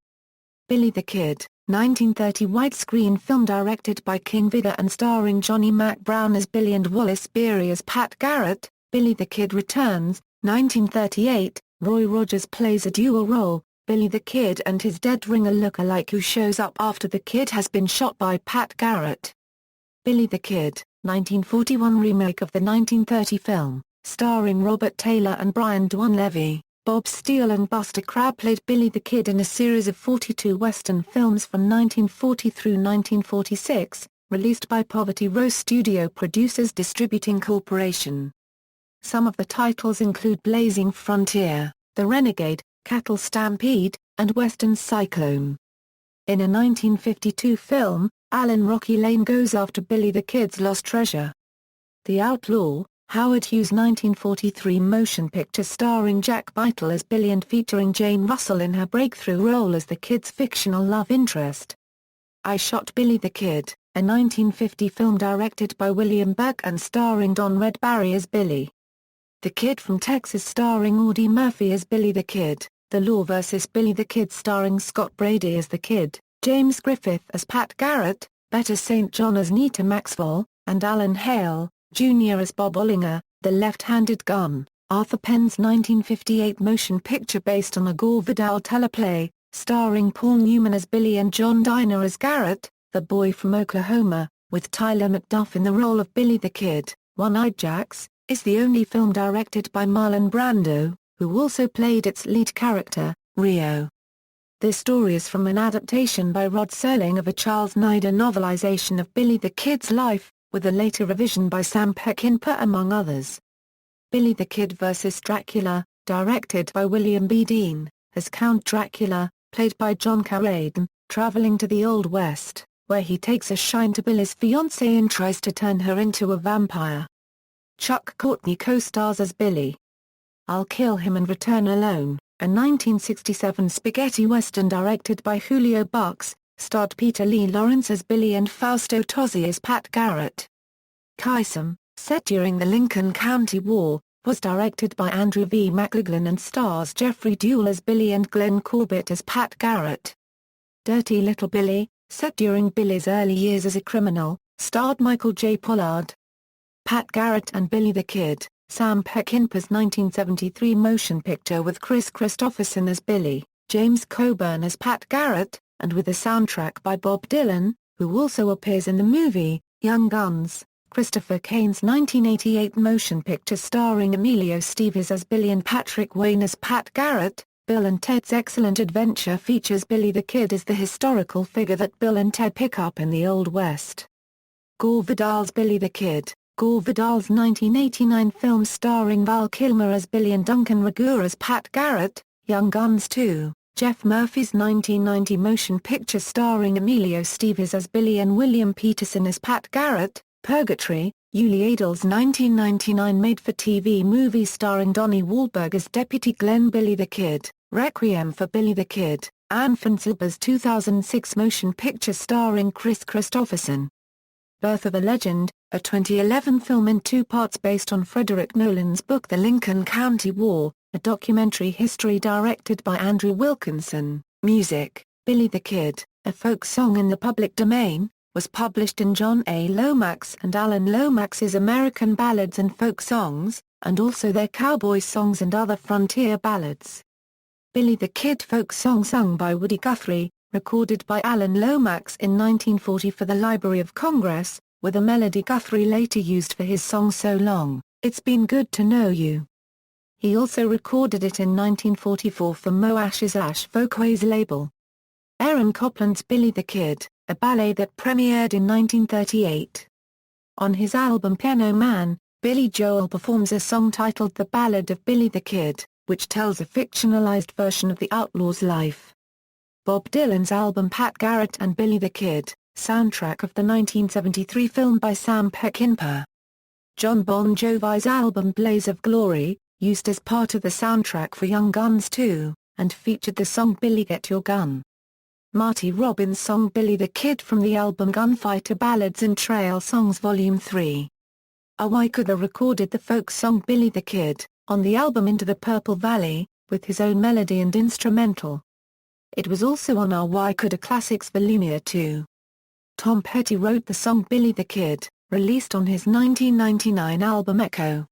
Billy the Kid, 1930 widescreen film directed by King Vidor and starring Johnny Mac Brown as Billy and Wallace Beery as Pat Garrett. Billy the Kid Returns, 1938, Roy Rogers plays a dual role, Billy the Kid and his dead ringer look-alike who shows up after the Kid has been shot by Pat Garrett. Billy the Kid, 1941 remake of the 1930 film, starring Robert Taylor and Brian Donlevy. Bob Steele and Buster Crabbe played Billy the Kid in a series of 42 Western films from 1940 through 1946, released by Poverty Row Studio Producers Distributing Corporation. Some of the titles include Blazing Frontier, The Renegade, Cattle Stampede, and Western Cyclone. In a 1952 film, Alan Rocky Lane goes after Billy the Kid's lost treasure. The Outlaw, Howard Hughes' 1943 motion picture starring Jack Beitel as Billy and featuring Jane Russell in her breakthrough role as the Kid's fictional love interest. I Shot Billy the Kid, a 1950 film directed by William Burke and starring Don Red Barry as Billy the Kid from Texas starring Audie Murphy as Billy the Kid, The Law vs. Billy the Kid starring Scott Brady as the Kid, James Griffith as Pat Garrett, Bette St. John as Nita Maxwell, and Alan Hale, Jr. as Bob Ollinger, The Left-Handed Gun, Arthur Penn's 1958 motion picture based on a Gore Vidal teleplay, starring Paul Newman as Billy and John Diner as Garrett, the boy from Oklahoma, with Tyler McDuff in the role of Billy the Kid. One-Eyed Jacks is the only film directed by Marlon Brando, who also played its lead character, Rio. This story is from an adaptation by Rod Serling of a Charles Nider novelization of Billy the Kid's life, with a later revision by Sam Peckinpah among others. Billy the Kid vs. Dracula, directed by William B. Dean, as Count Dracula, played by John Carradine, traveling to the Old West, where he takes a shine to Billy's fiancée and tries to turn her into a vampire. Chuck Courtney co-stars as Billy. I'll Kill Him and Return Alone, a 1967 spaghetti western directed by Julio Bucks, starred Peter Lee Lawrence as Billy and Fausto Tozzi as Pat Garrett. Kaisom, set during the Lincoln County War, was directed by Andrew V. McLaughlin and stars Jeffrey Dewell as Billy and Glenn Corbett as Pat Garrett. Dirty Little Billy, set during Billy's early years as a criminal, starred Michael J. Pollard. Pat Garrett and Billy the Kid, Sam Peckinpah's 1973 motion picture with Chris Christopherson as Billy, James Coburn as Pat Garrett, and with a soundtrack by Bob Dylan, who also appears in the movie, Young Guns. Christopher Kane's 1988 motion picture starring Emilio Estevez as Billy and Patrick Wayne as Pat Garrett. Bill and Ted's Excellent Adventure features Billy the Kid as the historical figure that Bill and Ted pick up in the Old West. Gore Vidal's Billy the Kid, Gore Vidal's 1989 film starring Val Kilmer as Billy and Duncan Regour as Pat Garrett. Young Guns 2, Jeff Murphy's 1990 motion picture starring Emilio Estevez as Billy and William Peterson as Pat Garrett. Purgatory, Yuli Adel's 1999 made-for-TV movie starring Donnie Wahlberg as Deputy Glenn Billy the Kid. Requiem for Billy the Kid, Anne Fansilber's 2006 motion picture starring Chris Christopherson. Birth of a Legend, a 2011 film in two parts based on Frederick Nolan's book The Lincoln County War, a documentary history directed by Andrew Wilkinson. Music, Billy the Kid, a folk song in the public domain, was published in John A. Lomax and Alan Lomax's American Ballads and Folk Songs, and also their cowboy songs and other frontier ballads. Billy the Kid folk song sung by Woody Guthrie, recorded by Alan Lomax in 1940 for the Library of Congress, with a melody Guthrie later used for his song So Long, It's Been Good to Know You. He also recorded it in 1944 for Moash's Ash Folkways label. Aaron Copland's Billy the Kid, a ballet that premiered in 1938. On his album Piano Man, Billy Joel performs a song titled The Ballad of Billy the Kid, which tells a fictionalized version of the outlaw's life. Bob Dylan's album Pat Garrett and Billy the Kid, soundtrack of the 1973 film by Sam Peckinpah. John Bon Jovi's album Blaze of Glory, used as part of the soundtrack for Young Guns 2, and featured the song Billy Get Your Gun. Marty Robbins' song Billy the Kid from the album Gunfighter Ballads and Trail Songs Volume 3. Awaikuda recorded the folk song Billy the Kid, on the album Into the Purple Valley, with his own melody and instrumental. It was also on Awaikuda Classics Volumia 2. Tom Petty wrote the song Billy the Kid, released on his 1999 album Echo.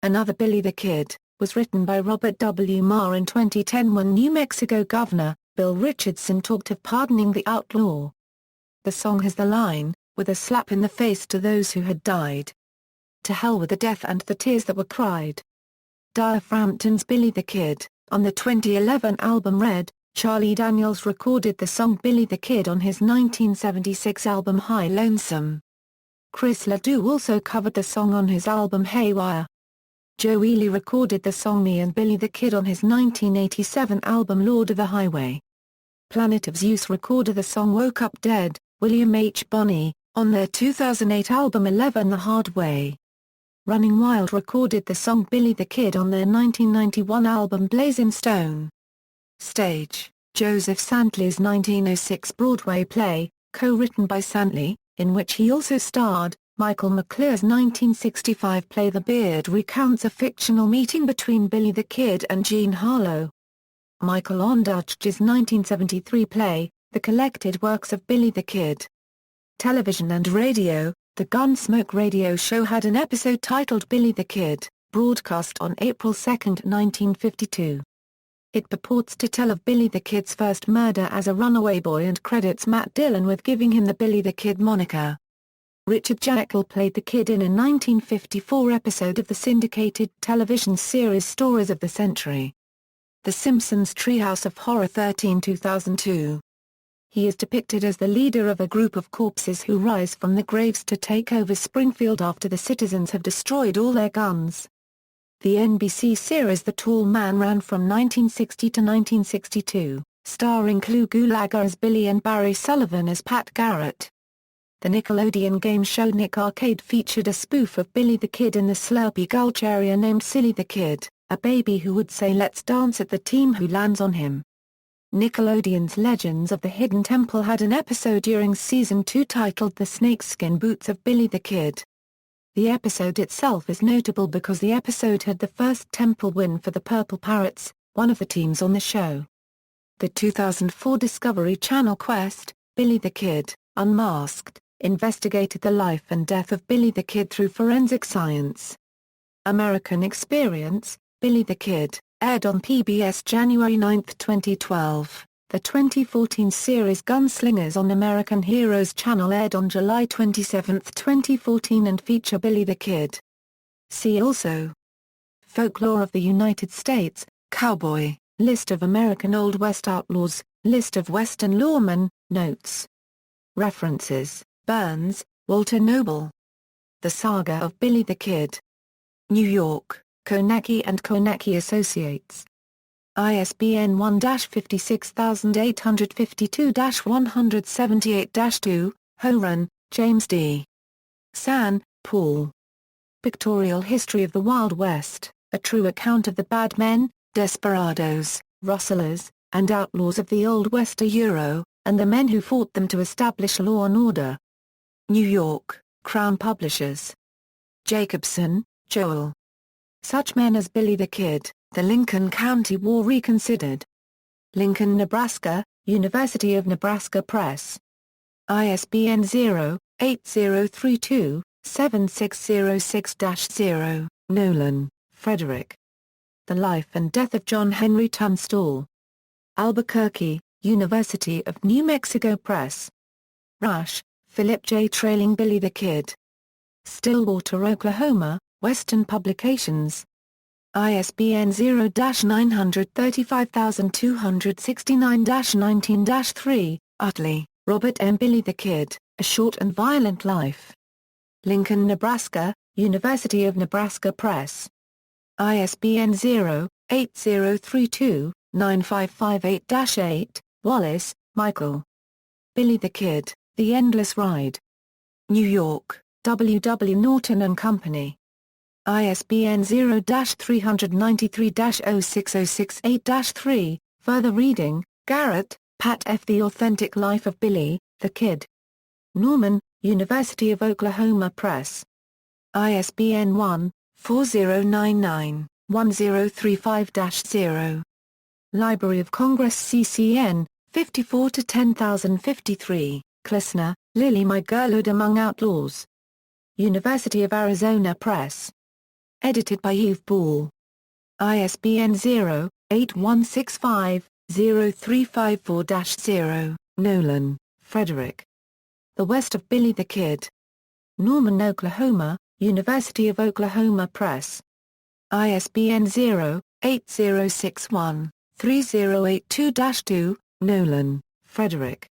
Another Billy the Kid, was written by Robert W. Marr in 2010 when New Mexico Governor, Bill Richardson talked of pardoning the outlaw. The song has the line, with a slap in the face to those who had died. To hell with the death and the tears that were cried. Dire Frampton's Billy the Kid. On the 2011 album Red, Charlie Daniels recorded the song Billy the Kid on his 1976 album High Lonesome. Chris Ledoux also covered the song on his album Haywire. Joe Ely recorded the song Me and Billy the Kid on his 1987 album Lord of the Highway. Planet of Zeus recorded the song Woke Up Dead, William H. Bonney, on their 2008 album 11 The Hard Way. Running Wild recorded the song Billy the Kid on their 1991 album Blazing Stone. Stage, Joseph Santley's 1906 Broadway play, co-written by Santley, in which he also starred. Michael McClure's 1965 play The Beard recounts a fictional meeting between Billy the Kid and Jean Harlow. Michael Ondaatje's 1973 play, The Collected Works of Billy the Kid. Television and radio. The Gunsmoke radio show had an episode titled Billy the Kid, broadcast on April 2, 1952. It purports to tell of Billy the Kid's first murder as a runaway boy and credits Matt Dillon with giving him the Billy the Kid moniker. Richard Jekyll played the Kid in a 1954 episode of the syndicated television series Stories of the Century. The Simpsons Treehouse of Horror 13 2002. He is depicted as the leader of a group of corpses who rise from the graves to take over Springfield after the citizens have destroyed all their guns. The NBC series The Tall Man ran from 1960 to 1962, starring Clu Gulager as Billy and Barry Sullivan as Pat Garrett. The Nickelodeon game show Nick Arcade featured a spoof of Billy the Kid in the Slurpee Gulch area named Silly the Kid, a baby who would say let's dance at the team who lands on him. Nickelodeon's Legends of the Hidden Temple had an episode during Season 2 titled The Snakeskin Boots of Billy the Kid. The episode itself is notable because the episode had the first temple win for the Purple Parrots, one of the teams on the show. The 2004 Discovery Channel quest, Billy the Kid, Unmasked, investigated the life and death of Billy the Kid through forensic science. American Experience, Billy the Kid, aired on PBS January 9, 2012. The 2014 series Gunslingers on American Heroes Channel aired on July 27, 2014 and feature Billy the Kid. See also: Folklore of the United States, Cowboy, List of American Old West Outlaws, List of Western Lawmen, Notes. References: Burns, Walter Noble. The Saga of Billy the Kid. New York, Konecki and Konecki Associates. ISBN 1-56852-178-2, Horan, James D. San, Paul. Pictorial History of the Wild West, A True Account of the Bad Men, Desperados, Rustlers, and Outlaws of the Old West and the Men Who Fought Them to Establish Law and Order. New York, Crown Publishers. Jacobson, Joel. Such Men as Billy the Kid, The Lincoln County War Reconsidered. Lincoln, Nebraska, University of Nebraska Press. ISBN 0-8032-7606-0. Nolan, Frederick. The Life and Death of John Henry Tunstall. Albuquerque, University of New Mexico Press. Rush, Philip J. Trailing Billy the Kid. Stillwater, Oklahoma, Western Publications. ISBN 0-935269-19-3, Utley, Robert M. Billy the Kid, A Short and Violent Life. Lincoln, Nebraska, University of Nebraska Press. ISBN 0-8032-9558-8, Wallace, Michael. Billy the Kid, The Endless Ride. New York, W. W. Norton and Company. ISBN 0-393-06068-3, further reading, Garrett, Pat F. The Authentic Life of Billy, the Kid. Norman, University of Oklahoma Press. ISBN 1-4099-1035-0. Library of Congress CCN, 54-10053, Klesner, Lily. My Girlhood Among Outlaws. University of Arizona Press. Edited by Yves Ball. ISBN 0-8165-0354-0, Nolan, Frederick. The West of Billy the Kid. Norman, Oklahoma, University of Oklahoma Press. ISBN 0-8061-3082-2, Nolan, Frederick.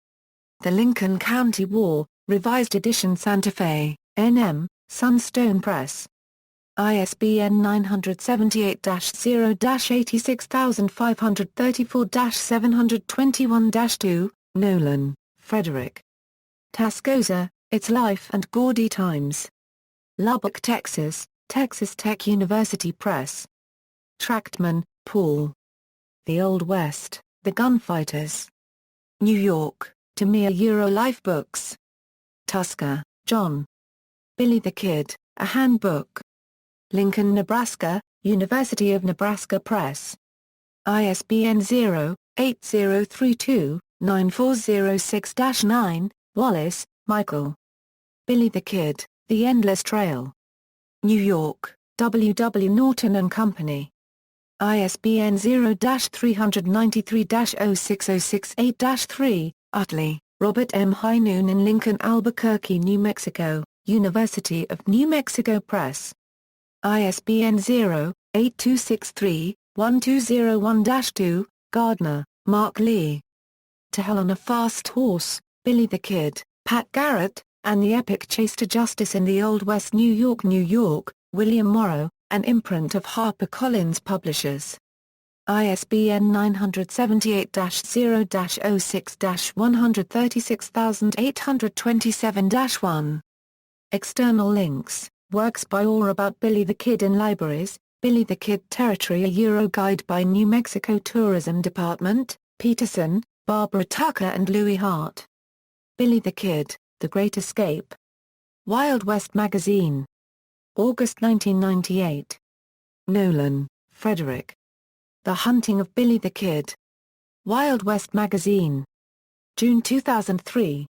The Lincoln County War, Revised Edition Santa Fe, N.M., Sunstone Press. ISBN 978-086534-721-2, Nolan, Frederick. Tascosa, Its Life and Gaudy Times. Lubbock, Texas, Texas Tech University Press. Trachtman, Paul. The Old West, The Gunfighters. New York, Tamir Life Books. Tusker, John. Billy the Kid, A Handbook. Lincoln, Nebraska, University of Nebraska Press. ISBN 0-8032-9406-9, Wallace, Michael. Billy the Kid, The Endless Trail. New York, W. W. Norton and Company. ISBN 0-393-06068-3, Utley, Robert M. High Noon in Lincoln, Albuquerque, New Mexico, University of New Mexico Press. ISBN 0-8263-1201-2, Gardner, Mark Lee. To Hell on a Fast Horse, Billy the Kid, Pat Garrett, and the Epic Chase to Justice in the Old West, New York, New York, William Morrow, an imprint of HarperCollins Publishers. ISBN 978-06-136,827-1. External links, works by or about Billy the Kid in libraries, Billy the Kid Territory, a Euro Guide by New Mexico Tourism Department, Peterson, Barbara Tucker and Louis Hart. Billy the Kid, The Great Escape. Wild West Magazine. August 1998. Nolan, Frederick. The Hunting of Billy the Kid. Wild West Magazine. June 2003.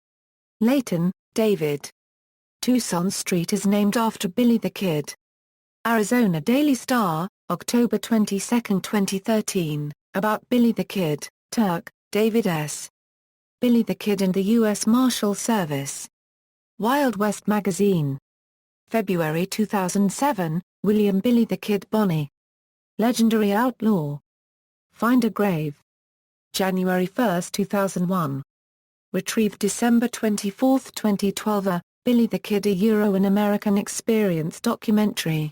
Layton, David. Tucson Street is named after Billy the Kid. Arizona Daily Star, October 22, 2013, about Billy the Kid, Turk, David S. Billy the Kid and the U.S. Marshal Service. Wild West Magazine. February 2007, William Billy the Kid Bonney. Legendary Outlaw. Find a Grave. January 1, 2001. Retrieved December 24, 2012. Billy the Kid, a Euro-American Experience documentary.